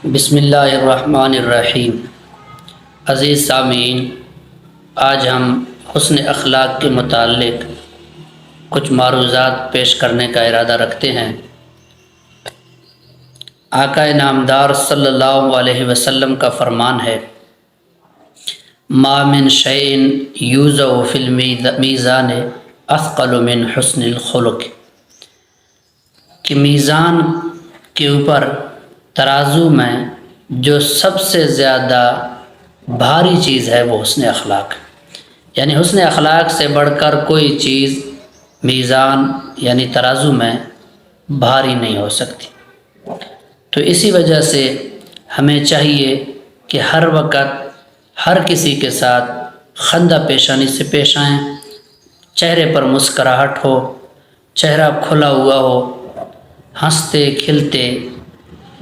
بسم اللہ الرحمن الرحیم۔ عزیز سامعین، آج ہم حسن اخلاق کے متعلق کچھ معروضات پیش کرنے کا ارادہ رکھتے ہیں۔ آقا نامدار صلی اللہ علیہ وسلم کا فرمان ہے، ما من شیء یوضع فی المیزان اثقل من حسن الخلق، کہ میزان کے اوپر ترازو میں جو سب سے زیادہ بھاری چیز ہے وہ حسن اخلاق، یعنی حسن اخلاق سے بڑھ کر کوئی چیز میزان یعنی ترازو میں بھاری نہیں ہو سکتی۔ تو اسی وجہ سے ہمیں چاہیے کہ ہر وقت ہر کسی کے ساتھ خندہ پیشانی سے پیش آئیں، چہرے پر مسکراہٹ ہو، چہرہ کھلا ہوا ہو، ہنستے کھلتے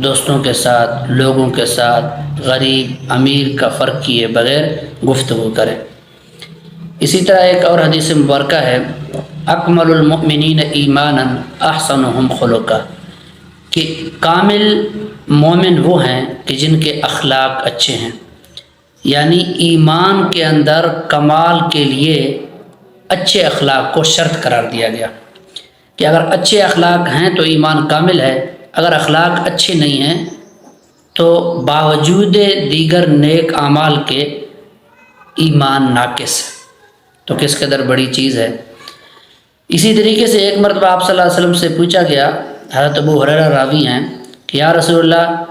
دوستوں کے ساتھ، لوگوں کے ساتھ، غریب امیر کا فرق کیے بغیر گفتگو کریں۔ اسی طرح ایک اور حدیث مبارکہ ہے، اکمل المؤمنین ایمانا احسنهم خلقا، کہ کامل مومن وہ ہیں کہ جن کے اخلاق اچھے ہیں، یعنی ایمان کے اندر کمال کے لیے اچھے اخلاق کو شرط قرار دیا گیا کہ اگر اچھے اخلاق ہیں تو ایمان کامل ہے، اگر اخلاق اچھے نہیں ہیں تو باوجود دیگر نیک اعمال کے ایمان ناقص ہے۔ تو کس قدر بڑی چیز ہے۔ اسی طریقے سے ایک مرتبہ آپ صلی اللہ علیہ وسلم سے پوچھا گیا، حضرت ابو ہریرہ راوی ہیں، کہ یا رسول اللہ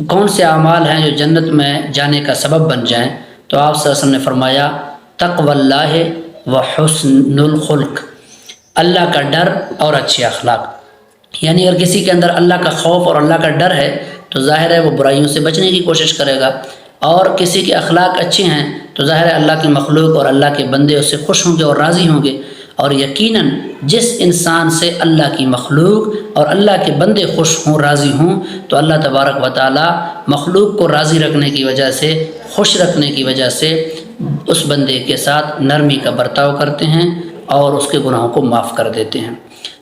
کون سے اعمال ہیں جو جنت میں جانے کا سبب بن جائیں؟ تو آپ صلی اللہ علیہ وسلم نے فرمایا، تقوی اللہ و حسن الخلق، اللہ کا ڈر اور اچھے اخلاق۔ یعنی اگر کسی کے اندر اللہ کا خوف اور اللہ کا ڈر ہے تو ظاہر ہے وہ برائیوں سے بچنے کی کوشش کرے گا، اور کسی کے اخلاق اچھے ہیں تو ظاہر ہے اللہ کی مخلوق اور اللہ کے بندے اس سے خوش ہوں گے اور راضی ہوں گے۔ اور یقیناً جس انسان سے اللہ کی مخلوق اور اللہ کے بندے خوش ہوں، راضی ہوں، تو اللہ تبارک و تعالی مخلوق کو راضی رکھنے کی وجہ سے، خوش رکھنے کی وجہ سے اس بندے کے ساتھ نرمی کا برتاؤ کرتے ہیں اور اس کے گناہوں کو معاف کر دیتے ہیں۔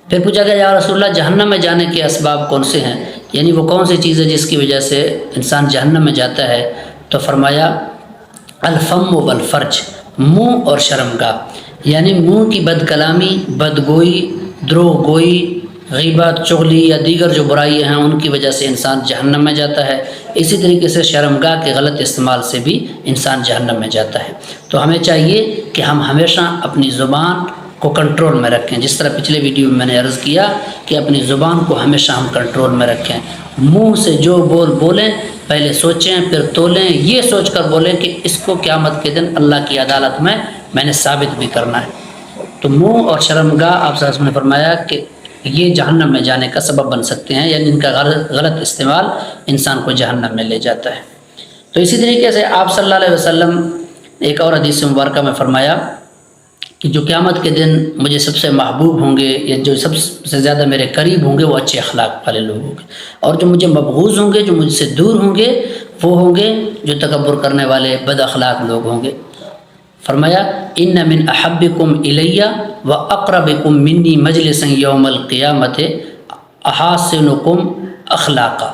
پھر پوچھا گیا، یا رسول اللہ جہنم میں جانے کے اسباب کون سے ہیں؟ یعنی وہ کون سی چیز ہے جس کی وجہ سے انسان جہنم میں جاتا ہے؟ تو فرمایا، الفم والفرج، منہ اور شرمگاہ، یعنی منہ کی بد کلامی، بدگوئی، دروغ گوئی، غیبت، چغلی یا دیگر جو برائی ہیں ان کی وجہ سے انسان جہنم میں جاتا ہے۔ اسی طریقے سے شرمگاہ کے غلط استعمال سے بھی انسان جہنم میں جاتا ہے۔ تو ہمیں چاہیے کہ ہم ہمیشہ اپنی زبان کو کنٹرول میں رکھیں، جس طرح پچھلے ویڈیو میں نے عرض کیا کہ اپنی زبان کو ہمیشہ ہم کنٹرول میں رکھیں۔ منہ سے جو بولیں پہلے سوچیں پھر تولیں، یہ سوچ کر بولیں کہ اس کو قیامت کے دن اللہ کی عدالت میں نے ثابت بھی کرنا ہے۔ تو منہ اور شرمگاہ آپ صلی اللہ علیہ وسلم نے فرمایا کہ یہ جہنم میں جانے کا سبب بن سکتے ہیں، یعنی ان کا غلط استعمال انسان کو جہنم میں لے جاتا ہے۔ تو اسی طریقے سے آپ صلی اللہ علیہ وسلم ایک اور حدیث مبارکہ میں فرمایا کہ جو قیامت کے دن مجھے سب سے محبوب ہوں گے یا جو سب سے زیادہ میرے قریب ہوں گے وہ اچھے اخلاق والے لوگ ہوں گے، اور جو مجھے مبغوض ہوں گے، جو مجھ سے دور ہوں گے، وہ ہوں گے جو تکبر کرنے والے بد اخلاق لوگ ہوں گے۔ فرمایا، ان من احبکم الی و اقربکم منی مجلسا یوم القیامت احاسنکم اخلاقا،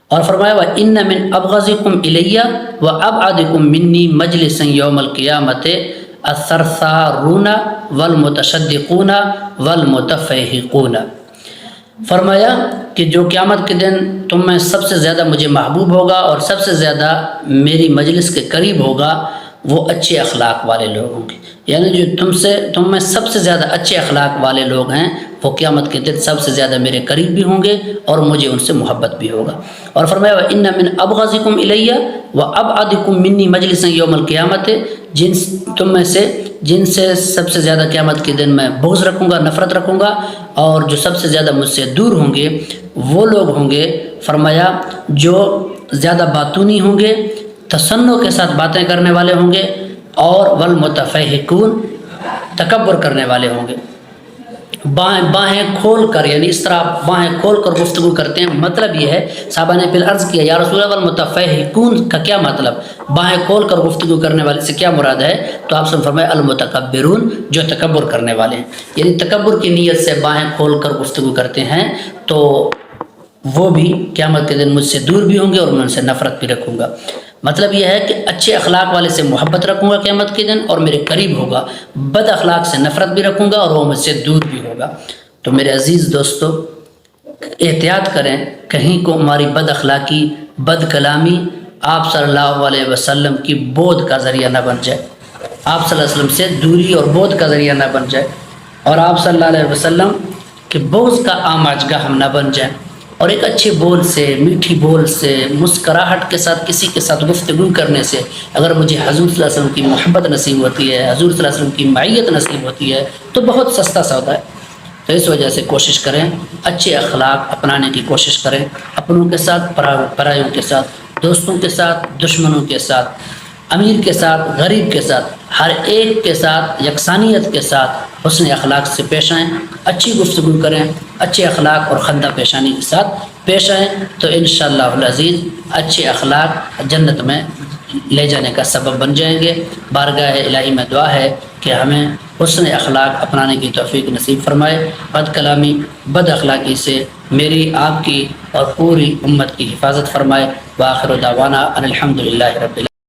اور فرمایا، وان من ابغضکم الی و ابعدکم منی مجلسا یوم القیامت الثرثارون والمتشدقون والمتفیہقون۔ فرمایا کہ جو قیامت کے دن تم میں سب سے زیادہ مجھے محبوب ہوگا اور سب سے زیادہ میری مجلس کے قریب ہوگا وہ اچھے اخلاق والے لوگ ہوں گے، یعنی جو تم میں سب سے زیادہ اچھے اخلاق والے لوگ ہیں وہ قیامت کے دن سب سے زیادہ میرے قریب بھی ہوں گے اور مجھے ان سے محبت بھی ہوگا۔ اور فرمایا، وَإِنَّ مِنْ أَبْغَضِكُمْ إِلَيَّ وَأَبْعَدِكُمْ مِنِّي مَجْلِسًا يَوْمَ الْقِيَامَةِ، تم میں سے جن سے سب سے زیادہ قیامت کے دن میں بغض رکھوں گا، نفرت رکھوں گا، اور جو سب سے زیادہ مجھ سے دور ہوں گے وہ لوگ ہوں گے، فرمایا جو زیادہ باتونی ہوں گے، تصنع کے ساتھ باتیں کرنے والے ہوں گے، اور والمتفیہقون، تکبر کرنے والے ہوں گے، باہیں کھول کر، یعنی اس طرح باہیں کھول کر گفتگو کرتے ہیں۔ مطلب یہ ہے، صحابہ نے پھر عرض کیا، یا رسول اللہ والمتفیہقون کا کیا مطلب؟ باہیں کھول کر گفتگو کرنے والے سے کیا مراد ہے؟ تو آپ سے فرمایا، المتکبرون، جو تکبر کرنے والے ہیں، یعنی تکبر کی نیت سے باہیں کھول کر گفتگو کرتے ہیں۔ تو وہ بھی قیامت کے دن مجھ سے دور بھی ہوں گے اور میں ان سے نفرت بھی رکھوں گا۔ مطلب یہ ہے کہ اچھے اخلاق والے سے محبت رکھوں گا قیامت کے دن اور میرے قریب ہوگا، بد اخلاق سے نفرت بھی رکھوں گا اور وہ مجھ سے دور بھی ہوگا۔ تو میرے عزیز دوستو، احتیاط کریں کہیں کو ہماری بد اخلاقی، بد کلامی آپ صلی اللہ علیہ وسلم کی بودھ کا ذریعہ نہ بن جائے، آپ صلی اللہ علیہ وسلم سے دوری اور بودھ کا ذریعہ نہ بن جائے، اور آپ صلی اللہ علیہ وسلم کے بغض کا آماجگاہ ہم نہ بن جائیں۔ اور ایک اچھے بول سے، میٹھی بول سے، مسکراہٹ کے ساتھ کسی کے ساتھ گفتگو کرنے سے اگر مجھے حضور صلی اللہ علیہ وسلم کی محبت نصیب ہوتی ہے، حضور صلی اللہ علیہ وسلم کی معیت نصیب ہوتی ہے، تو بہت سستا سودا ہے۔ تو اس وجہ سے کوشش کریں، اچھے اخلاق اپنانے کی کوشش کریں، اپنوں کے ساتھ، پرایوں کے ساتھ، دوستوں کے ساتھ، دشمنوں کے ساتھ، امیر کے ساتھ، غریب کے ساتھ، ہر ایک کے ساتھ یکسانیت کے ساتھ حسن اخلاق سے پیش آئیں، اچھی گفتگو کریں، اچھے اخلاق اور خندہ پیشانی کے ساتھ پیش آئیں، تو انشاءاللہ العزیز اچھے اخلاق جنت میں لے جانے کا سبب بن جائیں گے۔ بارگاہ الہی میں دعا ہے کہ ہمیں حسن اخلاق اپنانے کی توفیق نصیب فرمائے، بد کلامی، بد اخلاقی سے میری، آپ کی اور پوری امت کی حفاظت فرمائے۔ وآخر دعوانا ان الحمد للہ رب العالمین۔